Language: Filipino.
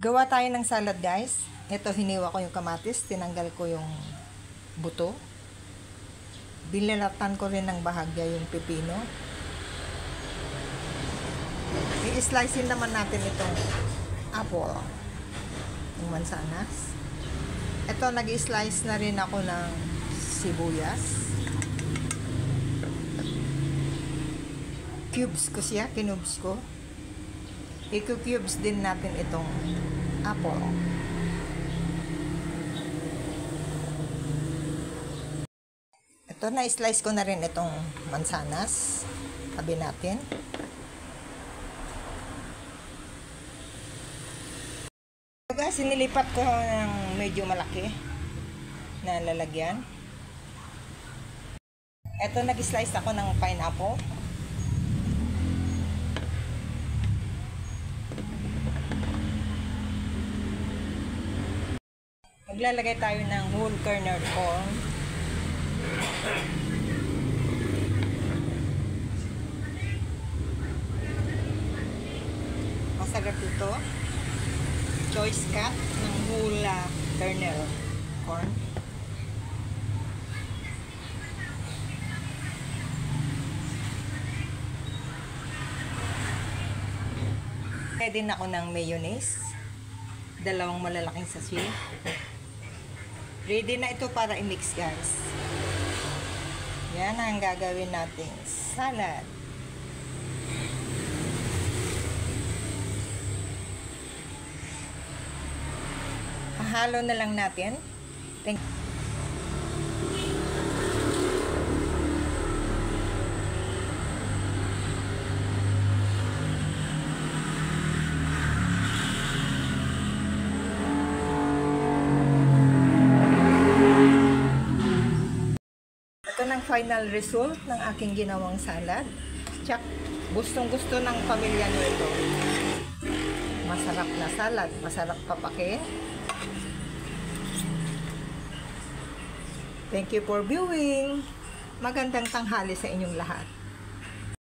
Gawa tayo ng salad, guys. Ito, hiniwa ko yung kamatis, tinanggal ko yung buto. Binalatan ko rin ng bahagya yung pepino. I-slicein naman natin itong apple, yung mansanas. Ito, nag-slice na rin ako ng sibuyas. Cubes ko siya, kinubes ko. I-cubes din natin itong apple. Ito, na-slice ko na rin itong mansanas. Tabi natin. Guys, sinilipat ko ng medyo malaki na lalagyan. Ito, nag-slice ako ng pineapple. Maglalagay tayo ng whole kernel corn. Masarap ito. Choice cut ng whole kernel corn. Pwede na ako ng mayonnaise. 2 malalaking sachet. Ready na ito para i-mix, guys. Yan ang gagawin nating salad. Halo na lang natin. Ito ng final result ng aking ginawang salad. Tsak, gustong-gusto ng pamilya nyo ito. Masarap na salad, masarap papakin. Thank you for viewing. Magandang tanghali sa inyong lahat.